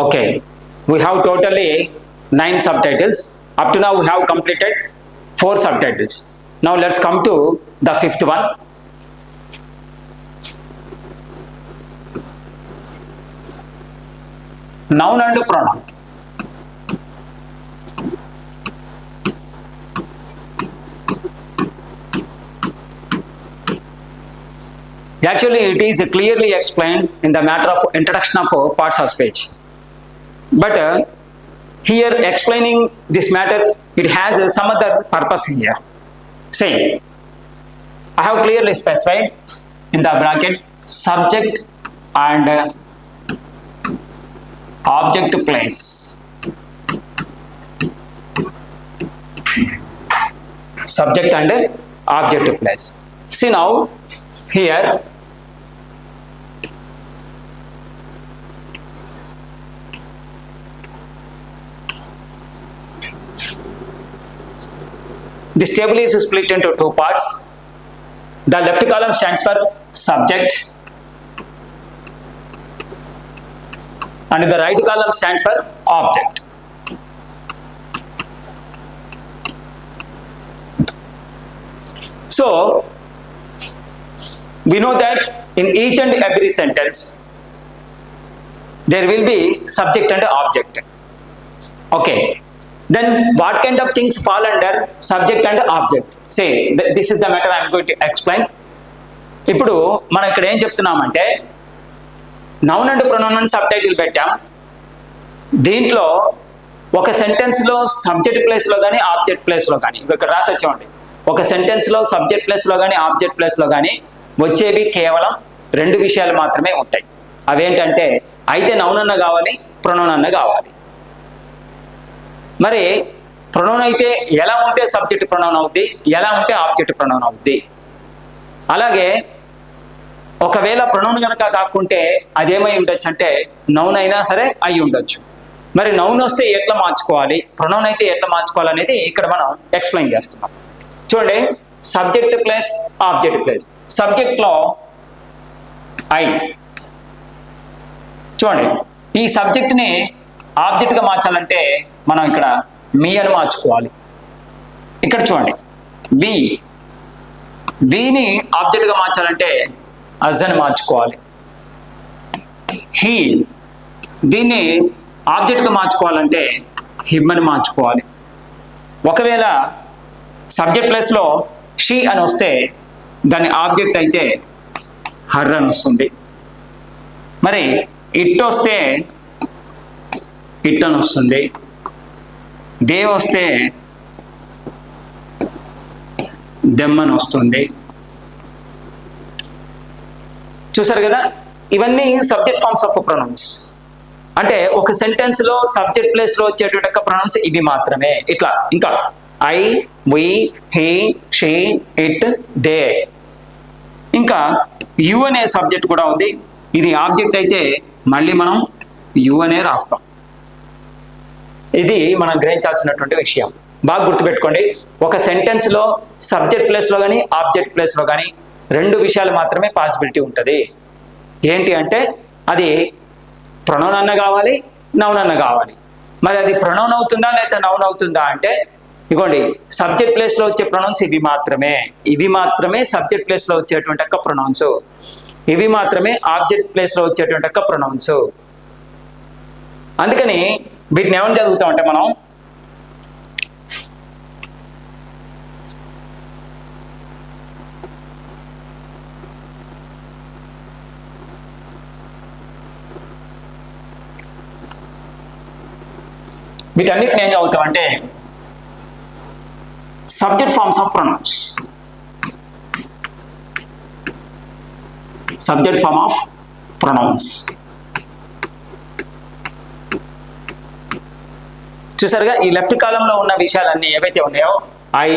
Okay, we have totally 9 subtitles. Up to now we have completed 4 subtitles. Now let's come to the 5th one. Noun and pronoun. Actually, it is clearly explained in the matter of introduction of parts of speech. But here explaining this matter, it has some other purpose here. Say, I have clearly specified in the bracket subject and object place. Subject and object place. See now, here this table is split into 2 parts. The left column stands for subject and the right column stands for object. So, we know that in each and every sentence, there will be subject and object. Okay. Then what kind of things fall under subject and object? Say, this is the matter I am going to explain. ఇప్పుడు మనం ఇక్కడ ఏం చెప్తున్నామంటే noun and pronoun అని sub title పెట్టాం. దీంట్లో ఒక సెంటెన్స్లో subject ప్లేస్లో కానీ ఆబ్జెక్ట్ ప్లేస్లో కానీ ఇక్కడ రాసి వచ్చామండి. ఒక సెంటెన్స్లో సబ్జెక్ట్ ప్లేస్లో కానీ ఆబ్జెక్ట్ ప్లేస్లో కానీ వచ్చేవి కేవలం 2 విషయాలు మాత్రమే ఉంటాయి. అవేంటంటే అయితే నౌన్ అన్న కావాలి, ప్రొనౌన్ అన్న కావాలి. మరి ప్రొనౌన్ అయితే ఎలా ఉంటే సబ్జెక్ట్ ప్రొనౌన్ అవుద్ది, ఎలా ఉంటే ఆబ్జెక్ట్ ప్రొనౌన్ అవుద్ది. అలాగే ఒకవేళ ప్రొనౌన్ కనుక కాకుంటే అదేమై ఉండొచ్చు అంటే నౌన్ అయినా సరే అయి ఉండొచ్చు. మరి నౌన్ వస్తే ఎట్లా మార్చుకోవాలి, ప్రొనౌన్ అయితే ఎట్లా మార్చుకోవాలి అనేది ఇక్కడ మనం ఎక్స్ప్లెయిన్ చేస్తున్నాం. చూడండి, సబ్జెక్ట్ ప్లస్ ఆబ్జెక్ట్ ప్లస్. సబ్జెక్ట్లో ఐ. చూడండి, ఈ సబ్జెక్ట్ని ఆబ్జెక్ట్గా మార్చాలంటే మనం ఇక్కడ మీ అని మార్చుకోవాలి. ఇక్కడ చూడండి, వీని ఆబ్జెక్ట్గా మార్చాలంటే అజ్ అని మార్చుకోవాలి. హీ, దీన్ని ఆబ్జెక్ట్గా మార్చుకోవాలంటే హిమ్ అని మార్చుకోవాలి. ఒకవేళ సబ్జెక్ట్ ప్లేస్లో షీ అని వస్తే దాని ఆబ్జెక్ట్ అయితే హర్ అని వస్తుంది. మరి ఇట్ వస్తే ఇట్ అని వస్తుంది. దే వస్తే దెమ్ అని వస్తుంది. చూసారు కదా, ఇవన్నీ సబ్జెక్ట్ ఫార్మ్స్ ఆఫ్ ప్రొనౌన్స్. అంటే ఒక సెంటెన్స్లో సబ్జెక్ట్ ప్లేస్లో వచ్చేటువంటి ప్రొనౌన్స్ ఇవి మాత్రమే. ఇట్లా ఇంకా I, we, he, she, it, they. ఇంకా యు అనే సబ్జెక్ట్ కూడా ఉంది. ఇది ఆబ్జెక్ట్ అయితే మళ్ళీ మనం యు అనే రాస్తాం. ఇది మనం గ్రహించాల్సినటువంటి విషయం. బాగా గుర్తుపెట్టుకోండి, ఒక సెంటెన్స్లో సబ్జెక్ట్ ప్లేస్లో కానీ ఆబ్జెక్ట్ ప్లేస్లో కానీ 2 విషయాలు మాత్రమే పాసిబిలిటీ ఉంటుంది. ఏంటి అంటే అది ప్రొనౌన్ అన్న కావాలి, నౌన్ అన్న కావాలి. మరి అది ప్రొనౌన్ అవుతుందా లేదా నౌన్ అవుతుందా అంటే ఇగోండి, సబ్జెక్ట్ ప్లేస్లో వచ్చే ప్రొనౌన్స్ ఇవి మాత్రమే సబ్జెక్ట్ ప్లేస్లో వచ్చేటువంటి ప్రొనౌన్స్. ఇవి మాత్రమే ఆబ్జెక్ట్ ప్లేస్లో వచ్చేటువంటి ప్రొనౌన్స్. అందుకని వీటిని ఏమని చదువుతామంటే మనం వీటన్నిటిని ఏం చదువుతామంటే subject forms of pronouns. Subject form of pronouns. చూసారుగా, ఈ లెఫ్ట్ కాలంలో ఉన్న విషయాలన్నీ ఏవైతే ఉన్నాయో I,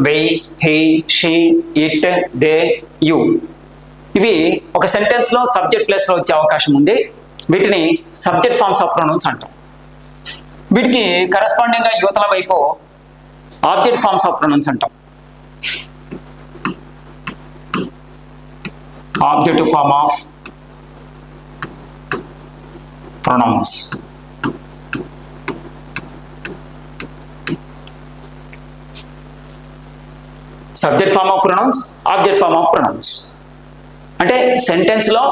we, he, she, it, they, you, ఇవి ఒక సెంటెన్స్లో సబ్జెక్ట్ ప్లేస్లో వచ్చే అవకాశం ఉంది. వీటిని సబ్జెక్ట్ ఫార్మ్స్ ఆఫ్ ప్రొనౌన్స్ అంటాం. వీటికి కరెస్పాండింగ్గా యువతల వైపు ఆబ్జెక్ట్ ఫార్మ్స్ ఆఫ్ ప్రొనౌన్స్ అంటాం. Objective form of pronouns. Subject form of pronouns, object form of pronouns. అంటే సెంటెన్స్ లో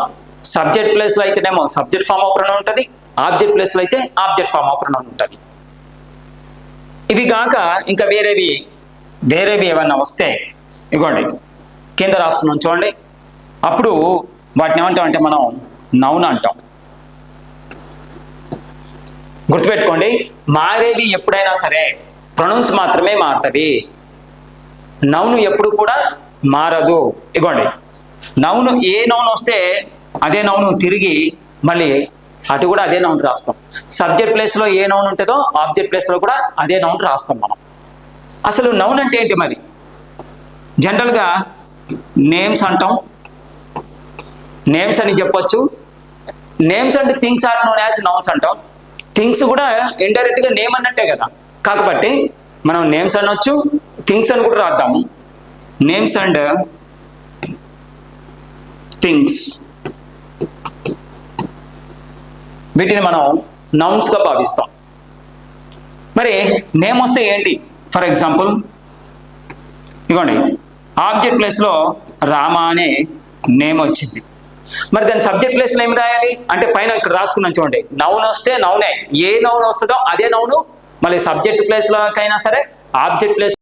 సబ్జెక్ట్ ప్లేస్ లో అయితేనేమో సబ్జెక్ట్ ఫార్మ్ ఆఫ్ ప్రొనౌన్ ఉంటుంది, ఆబ్జెక్ట్ ప్లేస్ లో అయితే ఆబ్జెక్ట్ ఫార్మ్ ఆఫ్ ప్రొనౌన్ ఉంటుంది. ఇవి కాక ఇంకా వేరేవి ఏమన్నా వస్తే ఇగోండి కింద రాస్తున్నాం చూడండి. అప్పుడు వాటిని ఏమంటాం అంటే మనం నౌన్ అంటాం. గుర్తుపెట్టుకోండి, మారేవి ఎప్పుడైనా సరే ప్రొనౌన్స్ మాత్రమే మారుతుంది, నౌను ఎప్పుడు కూడా మారదు. ఇగోండి నౌను ఏ నౌన్ వస్తే అదే నౌను తిరిగి మళ్ళీ అటు కూడా అదే నౌన్ రాస్తాం. సబ్జెక్ట్ ప్లేస్లో ఏ నౌన్ ఉంటుందో ఆబ్జెక్ట్ ప్లేస్లో కూడా అదే నౌన్ రాస్తాం మనం. అసలు నౌన్ అంటే ఏంటి మరి? జనరల్గా నేమ్స్ అంటాం, నేమ్స్ అని చెప్పొచ్చు. Names and things are known as nouns అంటాం. థింగ్స్ కూడా ఇండైరెక్ట్గా నేమ్ అన్నట్టే కదా, కాకపోతే మనం నేమ్స్ అనొచ్చు, థింగ్స్ అని కూడా రాద్దాము. నేమ్స్ అండ్ థింగ్స్, వీటిని మనం నౌన్స్గా భావిస్తాం. మరి నేమ్ వస్తే ఏంటి? ఫర్ ఎగ్జాంపుల్ ఇగోండి ఆబ్జెక్ట్ ప్లేస్లో రామ అనే నేమ్ వచ్చింది. మరి దాని సబ్జెక్ట్ ప్లేస్లో ఏం రాయాలి అంటే పైన ఇక్కడ రాసుకున్నాం చూడండి. నౌన్ వస్తే నౌనే, ఏ నౌన్ వస్తుందో అదే నౌను మళ్ళీ సబ్జెక్ట్ ప్లేస్లోకైనా సరే ఆబ్జెక్ట్ ప్లేస్